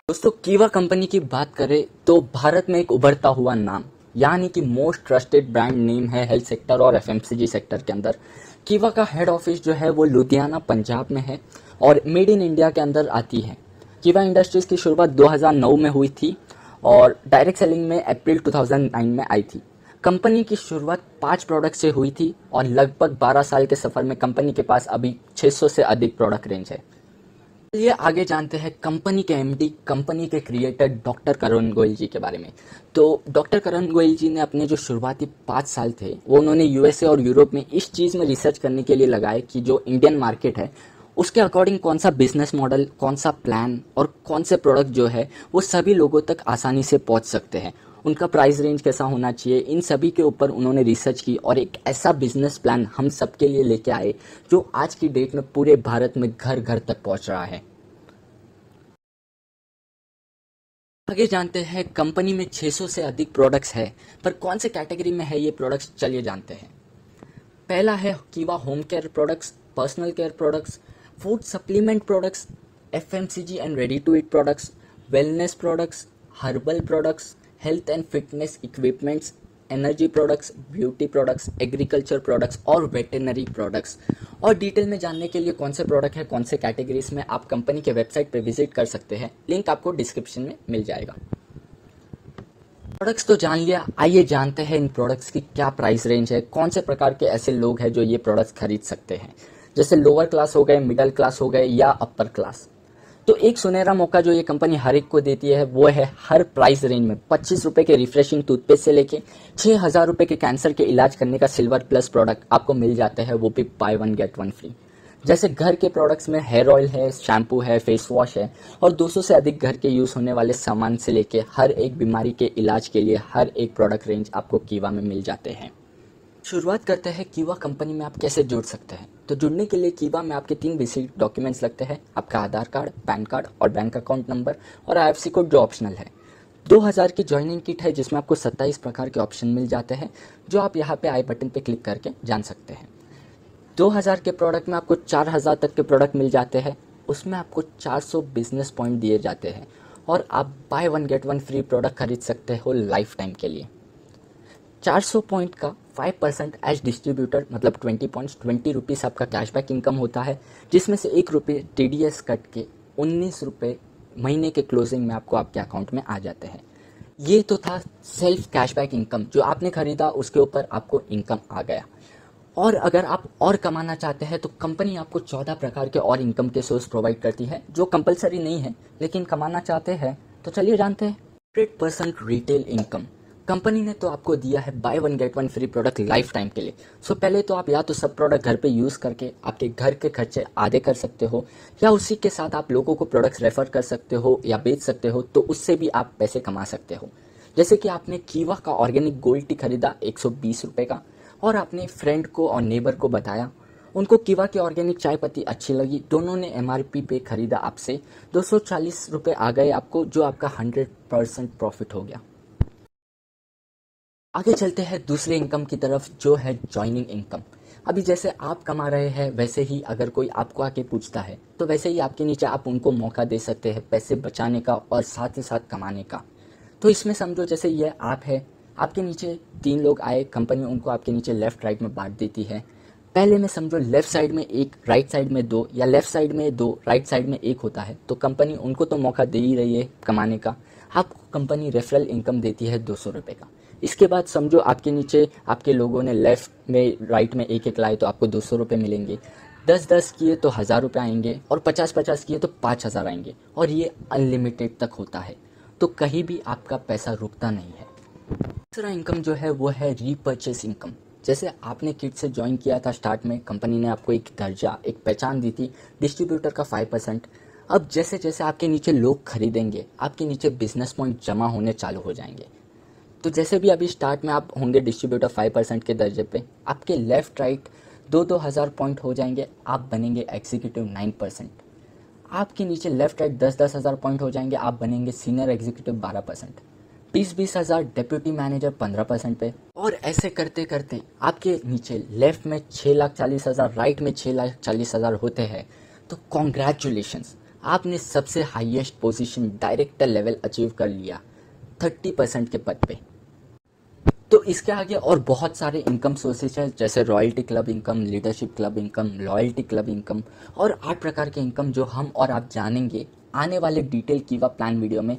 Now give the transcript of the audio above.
दोस्तों कीवा कंपनी की बात करें तो भारत में एक उभरता हुआ नाम यानी कि मोस्ट ट्रस्टेड ब्रांड नेम है हेल्थ सेक्टर और एफएमसीजी सेक्टर के अंदर। कीवा का हेड ऑफिस जो है वो लुधियाना पंजाब में है और मेड इन इंडिया के अंदर आती है। कीवा इंडस्ट्रीज की शुरुआत 2009 में हुई थी और डायरेक्ट सेलिंग में अप्रैल 2009 में आई थी। कंपनी की शुरुआत 5 प्रोडक्ट से हुई थी और लगभग 12 साल के सफर में कंपनी के पास अभी 600 से अधिक प्रोडक्ट रेंज है। चलिए आगे जानते हैं कंपनी के एमडी, कंपनी के क्रिएटर डॉक्टर करण गोयल जी के बारे में। तो डॉक्टर करण गोयल जी ने अपने जो शुरुआती 5 साल थे वो उन्होंने यूएसए और यूरोप में इस चीज़ में रिसर्च करने के लिए लगाए कि जो इंडियन मार्केट है उसके अकॉर्डिंग कौन सा बिजनेस मॉडल, कौन सा प्लान और कौन से प्रोडक्ट जो है वो सभी लोगों तक आसानी से पहुंच सकते हैं, उनका प्राइस रेंज कैसा होना चाहिए, इन सभी के ऊपर उन्होंने रिसर्च की और एक ऐसा बिजनेस प्लान हम सबके लिए लेके आए जो आज की डेट में पूरे भारत में घर घर तक पहुंच रहा है। आगे जानते हैं कंपनी में 600 से अधिक प्रोडक्ट्स है, पर कौन से कैटेगरी में है ये प्रोडक्ट्स, चलिए जानते हैं। पहला है Kiwa home care products, personal care products, food supplement products, FMCG and ready to eat products, wellness products, herbal products, health and fitness equipments, energy products, beauty products, agriculture products और veterinary products. और detail में जानने के लिए कौन से product है, कौन से कैटेगरीज में, आप कंपनी के वेबसाइट पर विजिट कर सकते हैं, लिंक आपको डिस्क्रिप्शन में मिल जाएगा। प्रोडक्ट्स तो जान लिया, आइए जानते हैं इन प्रोडक्ट्स की क्या प्राइस रेंज है, कौन से प्रकार के ऐसे लोग हैं जो ये प्रोडक्ट्स खरीद सकते हैं, जैसे लोअर क्लास हो गए, मिडिल क्लास हो गए या अपर क्लास। तो एक सुनहरा मौका जो ये कंपनी हर एक को देती है वो है हर प्राइस रेंज में 25 रुपए के रिफ्रेशिंग टूथपेस्ट से लेके 6,000 रुपए के कैंसर के इलाज करने का सिल्वर प्लस प्रोडक्ट आपको मिल जाते हैं, वो भी by one get one free. जैसे घर के प्रोडक्ट्स में हेयर ऑयल है, शैम्पू है, फेस वॉश है और 200 से अधिक घर के यूज़ होने वाले सामान से लेके हर एक बीमारी के इलाज के लिए हर एक प्रोडक्ट रेंज आपको कीवा में मिल जाते हैं। शुरुआत करते हैं कीवा कंपनी में आप कैसे जुड़ सकते हैं। तो जुड़ने के लिए कीवा में आपके 3 बेसिक डॉक्यूमेंट्स लगते हैं, आपका आधार कार्ड, पैन कार्ड और बैंक अकाउंट नंबर और आईएफएससी कोड जो ऑप्शनल है। 2000 की ज्वाइनिंग किट है जिसमें आपको 27 प्रकार के ऑप्शन मिल जाते हैं जो आप यहाँ पे आई बटन पे क्लिक करके जान सकते हैं। 2000 के प्रोडक्ट में आपको 4000 तक के प्रोडक्ट मिल जाते हैं, उसमें आपको 400 बिजनेस पॉइंट दिए जाते हैं और आप by one get one free product खरीद सकते हो लाइफ टाइम के लिए। 400 पॉइंट का 5% एज डिस्ट्रीब्यूटर मतलब 20 पॉइंट्स 20 रुपीज़ आपका कैशबैक इनकम होता है, जिसमें से 1 रुपये टीडीएस कट के 19 रुपये महीने के क्लोजिंग में आपको आपके अकाउंट में आ जाते हैं। ये तो था सेल्फ कैशबैक इनकम, जो आपने खरीदा उसके ऊपर आपको इनकम आ गया। और अगर आप और कमाना चाहते हैं तो कंपनी आपको 14 प्रकार के और इनकम के सोर्स प्रोवाइड करती है जो कंपलसरी नहीं है, लेकिन कमाना चाहते हैं तो चलिए जानते हैं। 100% रिटेल इनकम कंपनी ने तो आपको दिया है by one get one free product life time के लिए। सो पहले तो आप या तो सब प्रोडक्ट घर पे यूज़ करके आपके घर के खर्चे आधे कर सकते हो, या उसी के साथ आप लोगों को प्रोडक्ट्स रेफर कर सकते हो या बेच सकते हो, तो उससे भी आप पैसे कमा सकते हो। जैसे कि आपने कीवा का ऑर्गेनिक गोल्ड टी खरीदा 120 रुपये का और आपने फ्रेंड को और नेबर को बताया, उनको कीवा की ऑर्गेनिक चाय पत्ती अच्छी लगी, दोनों ने एमआरपी पे खरीदा आपसे, 240 रुपये आ गए आपको, जो आपका 100% प्रॉफिट हो गया। आगे चलते हैं दूसरे इनकम की तरफ जो है जॉइनिंग इनकम। अभी जैसे आप कमा रहे हैं वैसे ही अगर कोई आपको आके पूछता है तो वैसे ही आपके नीचे आप उनको मौका दे सकते हैं पैसे बचाने का और साथ ही साथ कमाने का। तो इसमें समझो जैसे ये आप है, आपके नीचे 3 लोग आए, कंपनी उनको आपके नीचे लेफ्ट राइट में बांट देती है। पहले में समझो लेफ्ट साइड में 1, राइट साइड में 2 या लेफ्ट साइड में 2, राइट साइड में 1 होता है, तो कंपनी उनको तो मौका दे ही रही है कमाने का। आपको कंपनी रेफरल इनकम देती है 200 रुपये का। इसके बाद समझो आपके नीचे आपके लोगों ने लेफ्ट में राइट में 1-1 लाए तो आपको 200 रुपये मिलेंगे, 10-10 किए तो 1000 रुपये आएंगे और 50-50 किए तो 5000 आएंगे, और ये अनलिमिटेड तक होता है, तो कहीं भी आपका पैसा रुकता नहीं है। दूसरा इनकम जो है वो है रीपर्चेस इनकम। जैसे आपने किट से ज्वाइन किया था स्टार्ट में, कंपनी ने आपको एक दर्जा, एक पहचान दी थी, डिस्ट्रीब्यूटर का 5%। अब जैसे जैसे आपके नीचे लोग खरीदेंगे आपके नीचे बिजनेस पॉइंट जमा होने चालू हो जाएंगे। तो जैसे भी अभी स्टार्ट में आप होंगे डिस्ट्रीब्यूटर 5% के दर्जे पे, आपके लेफ्ट राइट 2-2 हज़ार पॉइंट हो जाएंगे, आप बनेंगे एग्जीक्यूटिव 9%। आपके नीचे लेफ्ट राइट 10-10 हज़ार पॉइंट हो जाएंगे, आप बनेंगे सीनियर एग्जीक्यूटिव 12%। 20-20 हज़ार डेप्यूटी मैनेजर 15% पे, और ऐसे करते करते आपके नीचे लेफ्ट में 6,40,000, राइट में 6,40,000 होते हैं। तो कॉन्ग्रेचुलेशंस, आपने सबसे highest position director level achieve कर लिया 30% के पद पे। तो इसके आगे और बहुत सारे इनकम सोर्सेज हैं, जैसे royalty club income, leadership club income, loyalty club income और 8 प्रकार के इनकम, जो हम और आप जानेंगे आने वाले डिटेल कीवा प्लान वीडियो में।